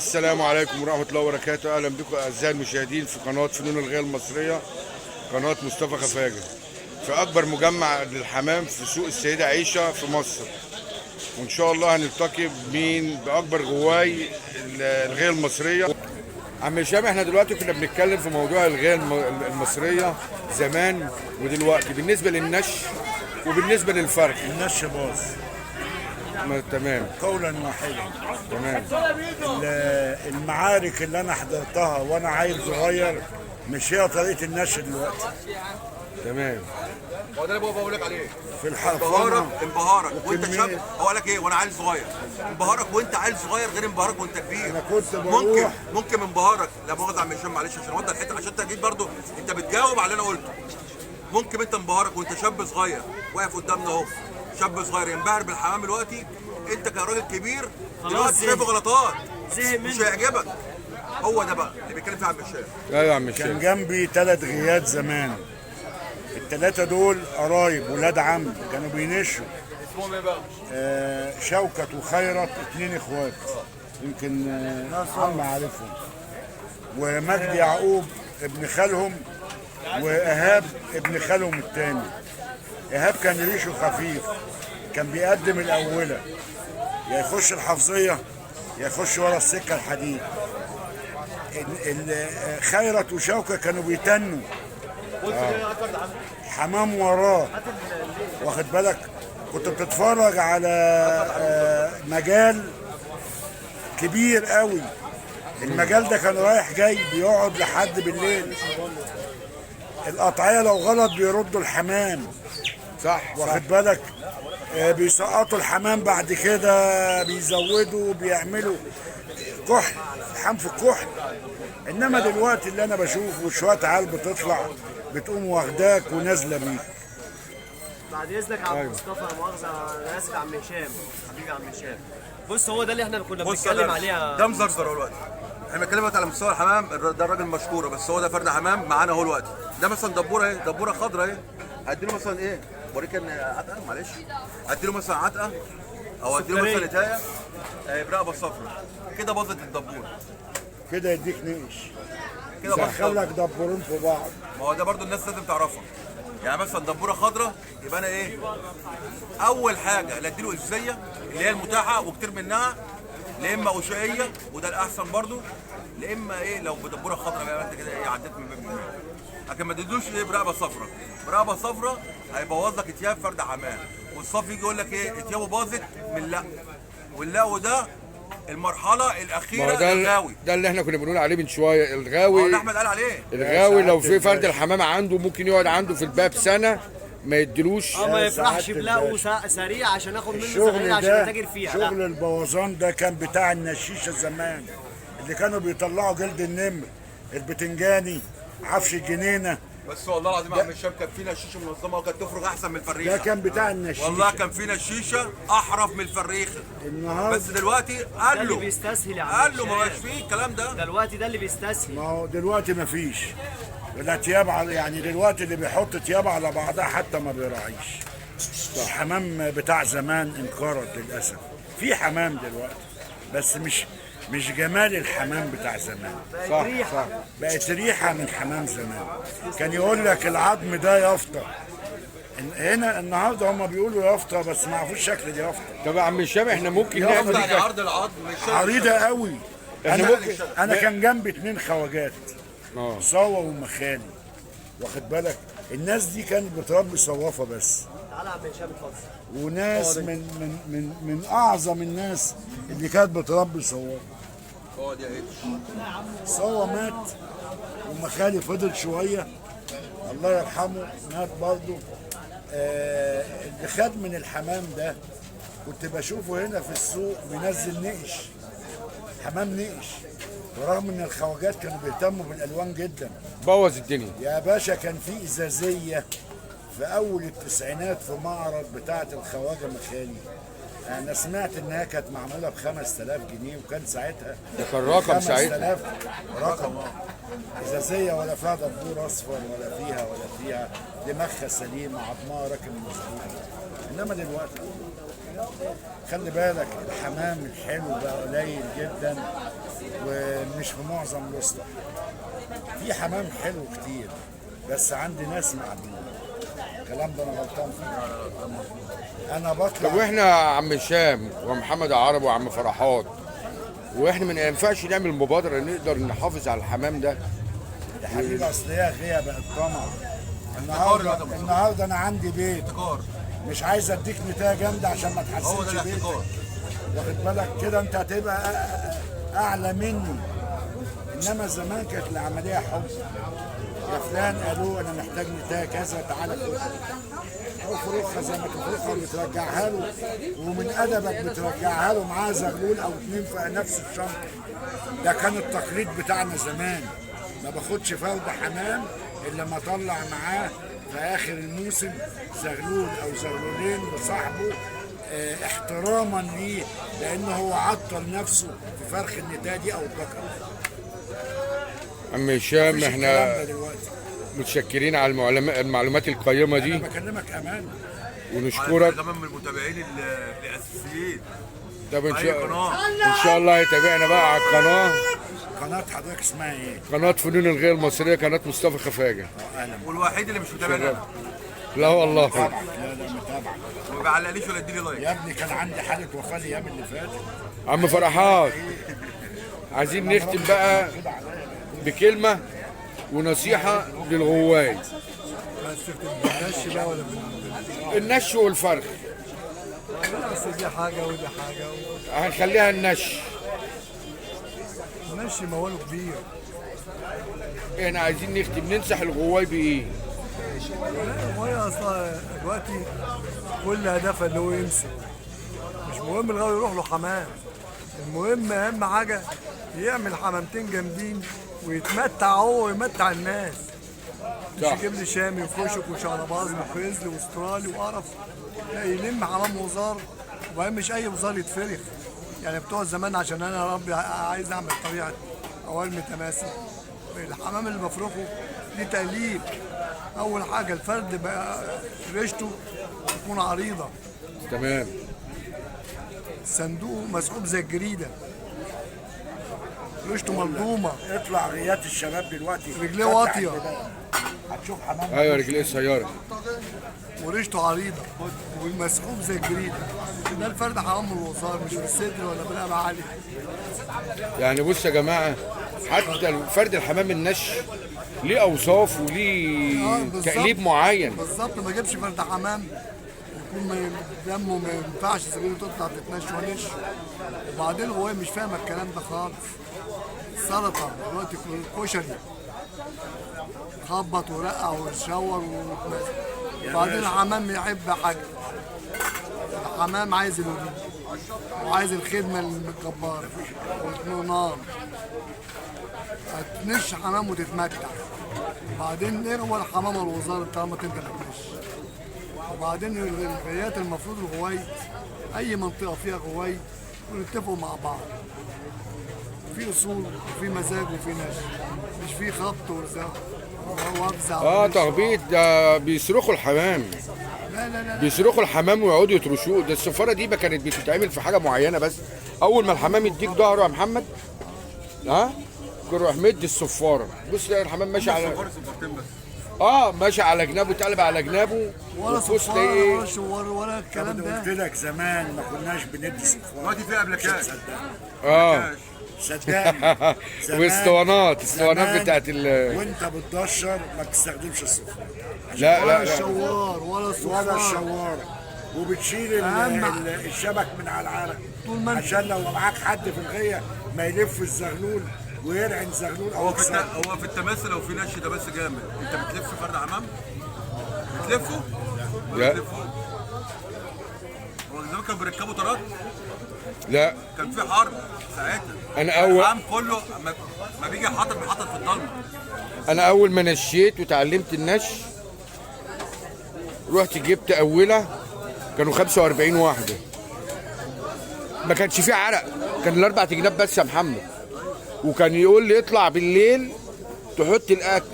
السلام عليكم ورحمة الله وبركاته. أهلا بكم أعزائي المشاهدين في قناة فنون الغاية المصرية، قناة مصطفى خفاجة، في أكبر مجمع للحمام في سوق السيدة عيشة في مصر. وإن شاء الله هنلتقي بأكبر غواي الغاية المصرية. عم هشام، احنا دلوقتي كنا بنتكلم في موضوع الغاية المصرية زمان ودلوقتي بالنسبة للنش وبالنسبة للفرخ. النش باظ تمام، قولا واحدا. تمام. المعارك اللي انا حضرتها وانا عيل صغير مش هي طريقه النش دلوقتي. تمام. هو ده اللي بقول لك عليه. في الحرفنه انبهارك وانت وكمية. شاب. هقول لك ايه وانا عيل صغير، انبهارك وانت عيل صغير غير انبهارك وانت كبير. انا كنت بروح ممكن انبهارك، لا مؤاخذه يا عم هشام معلش عشان اوضح الحته، عشان تجيب برضو انت بتجاوب على اللي انا قلته. ممكن انت انبهارك وانت شاب صغير واقف قدامنا اهو، شاب صغير ينبهر بالحمام دلوقتي، انت كراجل كبير دلوقتي شايفه غلطات مش هيعجبك. هو ده بقى اللي بيتكلم فيه عم هشام. ايوه يا عم كان هشام. جنبي 3 غيات زمان، الثلاثه دول قرايب ولاد عم كانوا بينشوا. اسمهم ايه بقى؟ شوكت وخيرت 2 اخوات، يمكن عم عارفهم، ومجدي يعقوب ابن خالهم، وايهاب ابن خالهم الثاني. ايهاب كان ريشه خفيف، كان بيقدم الاولى، يا يخش الحفظيه يا يخش ورا السكه الحديد. خيرت وشوكه كانوا بيتنوا حمام وراه، واخد بالك. كنت بتتفرج على مجال كبير قوي، المجال ده كان رايح جاي بيقعد لحد بالليل. القطعيه لو غلط بيردوا الحمام، صح، واخد بالك. بيسقطوا الحمام بعد كده، بيزودوا بيعملوا كحل، حمام في الكحل. انما دلوقتي اللي انا بشوفه شويه عيال بتطلع بتقوم واخداك ونازله بيك. بعد اذنك يا عم مصطفى، لا مؤاخذه انا اسف يا عم هشام، حبيبي يا عم هشام. بص، هو ده اللي احنا كنا بنتكلم عليه. ده مزرزر دلوقتي. احنا بنتكلم دلوقتي على مستوى الحمام، ده الراجل مشكوره، بس هو ده فرد حمام معانا اهو دلوقتي. ده مثلا دبوره اهي، دبوره خضراء اهي. هديله مثلا ايه؟ بوريك ان عتقه، معلش. هديله مثلا عتقه او هديله مثلا نتايه برقبه صفراء، كده باظت الدبوره. كده يديك نقش، كده باظت. دخلك دبورين في بعض. ما هو ده برضو الناس لازم تعرفها. يعني مثلا دبوره خضراء يبقى انا ايه؟ اول حاجه لا اديله ازايه اللي هي المتاحه وكتير منها، لا اما قشائيه وده الاحسن برضو، لا اما ايه لو بدبوره خضراء بقى انت كده ايه عديت من باب المال. لكن ما تدوش ايه برقبه صفراء. برقبه صفراء هيبوظ لك اتياب فرد حمام، والصف يجي يقول لك ايه اتيابه باظت من اللق، واللق ده المرحله الاخيره للغاوي. ده اللي احنا كنا بنقول عليه من شويه، الغاوي. اللي احمد قال عليه الغاوي لو في فرد الحمام عنده ممكن يقعد عنده في الباب سنه ما يدلوش. ما يفرحش بلاقه سريع عشان اخد منه الشغل سريع عشان ده اتاجر فيها. شغل البوظان ده كان بتاع النشيشه زمان، اللي كانوا بيطلعوا جلد النمر، البتنجاني، عفش الجنينه. بس والله العظيم يا عم هشام كان فينا الشيشه منظمه وكانت تفرج احسن من الفريخه. ده كان بتاع النشيشه. والله كان فينا الشيشه احرف من الفريخه. النهارده بس دلوقتي ده قال اللي له بيستسهل يا عم قال له ما هشام. بقاش فيه الكلام ده. دلوقتي ده اللي بيستسهل. ما هو دلوقتي ما فيش ولا تياب يعني دلوقتي اللي بيحط تياب على بعضها حتى ما بيراعيش. الحمام بتاع زمان انقرض للاسف. في حمام دلوقتي بس مش جمال الحمام بتاع زمان. صح، صح. بقت ريحه من حمام زمان. كان يقول لك العظم ده يافطه، هنا النهارده هم بيقولوا يافطه بس ما عرفوش شكل دي يافطه. طب يا عم هشام، احنا ممكن يفضل نعمل يعني عرض العظم مش عريضه قوي. احنا ممكن انا كان جنبي 2 خواجات، صوة ومخالي، واخد بالك. الناس دي كانت بتربي صوافه بس. تعالى يا عم هشام اتفضل. وناس من اعظم الناس اللي كانت بتربي صوافه. اقعد يا اتش. صوة مات ومخالي فضل شويه، الله يرحمه، مات برضه. اللي خد من الحمام ده كنت بشوفه هنا في السوق بينزل نقش، حمام نقش، ورغم ان الخواجات كانوا بيهتموا بالالوان جدا. بوظ الدنيا يا باشا كان في ازازيه في اول التسعينات في معرض بتاعه الخواجه مخالي، انا سمعت انها كانت معموله ب 5000 جنيه، وكان ساعتها ده كان رقم ساعتها. 5000 رقم. ازازيه ولا فيها دبور اصفر ولا فيها دماغها سليمه، عظمها راكب مظبوط. انما دلوقتي خلي بالك الحمام الحلو بقى قليل جدا، ومش في معظم الوسطى. في حمام حلو كتير بس عندي ناس معدودة. الكلام ده انا غلطان فيه. انا طب بطلع واحنا يا عم هشام ومحمد عرب وعم فرحات، واحنا ما ينفعش نعمل مبادره نقدر نحافظ على الحمام ده؟ يا حبيبي اصل هي غيه بقت طمع. النهارده انا عندي بيت احتكار. مش عايز اديك نتايه جامده عشان ما هو ده تحسنش بيتك. الاحتكار. واخد بالك كده انت هتبقى اعلى مني. انما زمان كانت العمليه حب. يا فلان قالوا انا محتاج نتايه كذا تعالى خدها. او فروخها زي ما تفرخها بترجعها له، ومن ادبك بترجعها له معاه زغلول او اتنين في نفس الشنطه. ده كان التقليد بتاعنا زمان. ما باخدش فرد حمام الا ما اطلع معاه في اخر الموسم زغلول او زغلولين لصاحبه، احتراما ليه لانه هو عطل نفسه في فرخ النتايه دي او البقره. عم هشام مفيش احنا الكلام ده دلوقتي. متشكرين على المعلومات القيمه دي انا بكلمك امانه. ونشكرك. كمان من المتابعين الاساسيين. طب اي قناه. ان شاء الله يتابعنا بقى على القناه، قناه حضرتك اسمها ايه؟ قناه فنون الغير المصريه، قناه مصطفى خفاجه. والوحيد اللي مش متابعنا. لا والله. طبعا لا متابعه. ما بيعلقليش ولا يديلي لايك. يا ابني كان عندي حاله وفاه الايام اللي فاتت. عم فرحات، عايزين نختم بقى بكلمه ونصيحه للغواي. بس بالنش بقى ولا النش والفرخ بس دي حاجه ودي حاجه هنخليها النش. النش موله كبير. احنا عايزين نختم ننصح الغواي بايه؟ وهي اصلا دلوقتي كل هدفها اللي هو يمسك. مش مهم الغاوي يروح له حمام. المهم اهم حاجه يعمل حمامتين جامدين ويتمتع هو ويمتع الناس. مش صح. يجيب لي شامي وكشك وشعرباز وفريزلي واسترالي وقرف. لا يلم حمام وزار. وبعدين مش اي وزار يتفرخ. يعني بتوع زمان عشان انا يا ربي عايز اعمل طبيعه او ارمي تماسك. الحمام اللي بفرخه ليه تقليب. اول حاجه الفرد بقى ريشته تكون عريضه. تمام. صندوق مسحوب زي الجريده. ريشته ملضومه. اطلع غيات الشباب دلوقتي رجليه فتح واطية. البداية. هتشوف حمام ايوه رجليه سياره. وريشته عريضه والمسحوب زي الجريده. ده الفرد حمام الوزار مش بالصدر ولا بالقلب عالي. يعني بص يا جماعه، حتى فرد الحمام النش ليه اوصاف وليه بالظبط. تقليب معين. بالظبط. ما اجيبش فرد حمام يكون دمه ما ينفعش صغيره تطلع تتنشى ونش. وبعدين هو مش فاهم الكلام ده خالص. سلطه دلوقتي كشري خبط ورقع وشور وبعدين الحمام يحب حاجه. الحمام عايز الهدوء وعايز الخدمه الجباره والنار. هتنش حمام وتتمتع. بعدين اغوى الحمام الوزاره طالما انت بتنش. وبعدين الغايات المفروض الغواي اي منطقه فيها غواي ونتفقوا مع بعض. في اصول وفي مزاج وفي نش. مش في خبط وافزع. تخبيط ده بيصرخوا الحمام. لا بيصرخوا الحمام ويقعدوا يترشوه. ده الصفاره دي ما كانت بتتعمل في حاجه معينه بس. اول ما الحمام يديك ظهره يا محمد كان يروح مدي الصفاره. بص تلاقي الحمام ماشي على ماشي على جنابه، تقلب على جنابه ولا وتبص صفارة تلاقي ولا شوار ولا الكلام انا قلت ده. لك زمان ما كناش بندي صفار. دلوقتي في ابلكاش. صدقني زمان- والاسطوانات زمان بتاعت وانت بتدشر ما بتستخدمش الصفار لا ولا لا لا الشوار ولا ولا الصفار. الشوارع. وبتشيل الشبك من على العرق طول ما انت- عشان لو معاك حد في الغيه ما يلف الزغلول ويرعن زغلول او يكسره. هو في التماثل لو في نش ده بس جامد. انت بتلف فرد حمام؟ بتلفه؟ لا. بتلفه. هو زمان كانوا بيركبوا طرات. لا. كان في حرب ساعتها. أنا أول- الحمام كله ما بيجي بيحطط في الضلمه. انا اول ما نشيت وتعلمت النش رحت جبت اولى كانوا 45 واحده. ما كانش فيه عرق، كان الاربع جناب بس يا محمد. وكان يقول لي اطلع بالليل تحط الاكل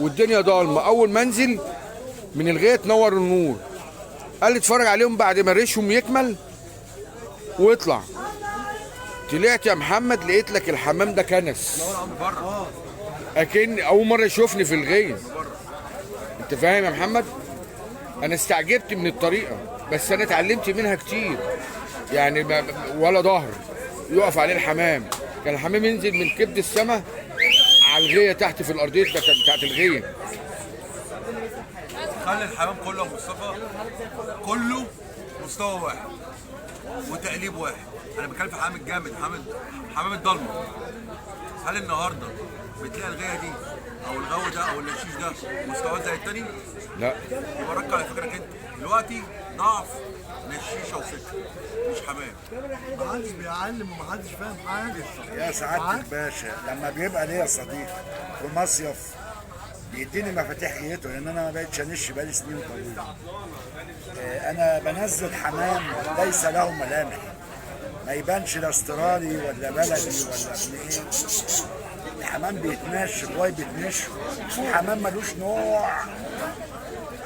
والدنيا ضلمه، اول ما انزل من الغايه تنور النور. قال لي اتفرج عليهم بعد ما ريشهم يكمل واطلع. طلعت يا محمد لقيت لك الحمام ده كنس، بره اكن اول مره يشوفني في الغيه. انت فاهم يا محمد؟ انا استعجبت من الطريقه، بس انا اتعلمت منها كتير. يعني ولا ظهر يقف عليه الحمام، كان الحمام ينزل من كبد السما على الغيه تحت في الارضيه بتاعت الغيه. خلي الحمام كله يا مصطفى كله مستوى واحد وتقليب واحد. انا بتكلم في حمام الجامد، حمام الضلمه. هل النهارده بتلاقي الغيه دي او الغو ده او النشيش ده مستوى زي التاني؟ لا يبقى ركز على فكرك انت دلوقتي ضعف نشيشه وسكه مش حمام. محدش بيعلم ومحدش فاهم حاجه. يا سعادة الباشا لما بيبقى ليا صديق في مصيف بيديني مفاتيح غيته، لان انا ما بقتش انش بقالي سنين طويله. انا بنزل حمام ليس له ملامح، ما يبانش لا استرالي ولا بلدي ولا ابن ايه. الحمام بيتنش كويس، بيتنش حمام ملوش نوع.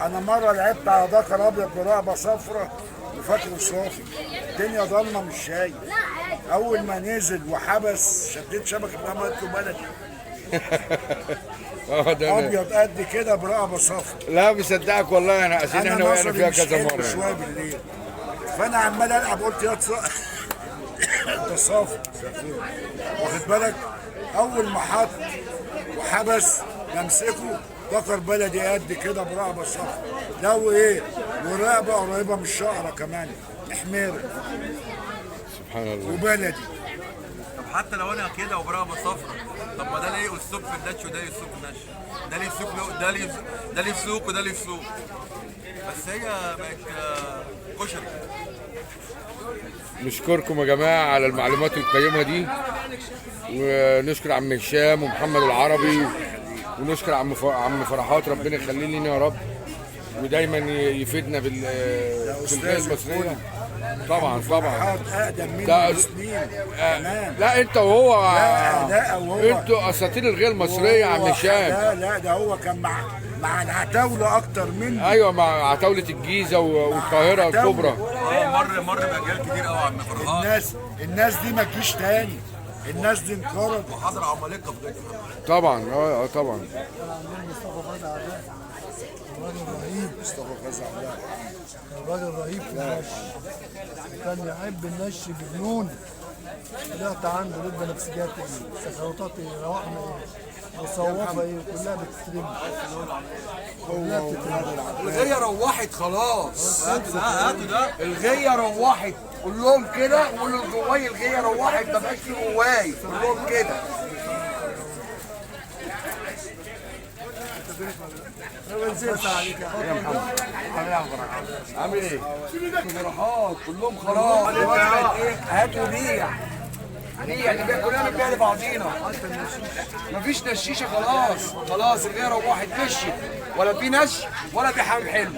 انا مره لعبت على ذكر ابيض برقبه صفرة وفاكره صافي، الدنيا ضلمه مش شايف. اول ما نزل وحبس شديت شبكه الحمام قلت له بلدي ده ابيض قد كده برقبه صفرا. لا مصدقك والله، انا عشان احنا وقعنا فيها كذا مره. شويه بالليل فانا عمال العب قلت يا ده صافي واخد بالك. اول ما حط وحبس بمسكه ذكر بلدي قد كده برقبه صفرا، لو ايه ورقبه قريبه من الشعره كمان محمره سبحان الله. وبلدي. طب حتى لو انا كده وبرقبه صفرا، طب ما ده ليه اسلوب في النش وده ليه اسلوب في النش، ده ليه سوق ده ليه سوق وده ليه سوق، بس هي بقت كشري. نشكركم يا جماعه على المعلومات القيمه دي، ونشكر عم هشام ومحمد العربي، ونشكر عم فرحات، ربنا يخليه لنا يا رب ودايما يفيدنا في الغايه المصريه. طبعا طبعا اقدم مني ده بسنين لا انت وهو لا وهو انتوا اساطير الغايه المصريه يا عم هشام. لا ده هو كان مع العتاوله اكتر مني. ايوه مع عتاوله الجيزه والقاهره الكبرى. مر باجيال كتير قوي يا عم فرحات. الناس دي ما تجيش تاني، الناس دي انقرضت. وحضر عمالقه في غايه طبعا طبعا. الراجل رهيب، مصطفى فزع الله الراجل رهيب في النش، كان يحب النش بجنون. طلعت عنده ضد نفسيات السكروتات روحنا مصوفه ايه كلها بتترمي، كلها بتترمي. الغية روحت خلاص. هاتوا ده الغية روحت، قول لهم كده، قولوا جواي الغية روحت، ما بقاش في جواي، قول لهم كده. ما بنزلش عليك يا محمد. عامل ايه؟ فرحات كلهم خلاص. دلوقتي بقت ايه؟ هات وبيع. نبيع كلنا نبيع لبعضينا. مفيش نشيشه خلاص الغية روحت مشيت، ولا في نش ولا في حمام حلو.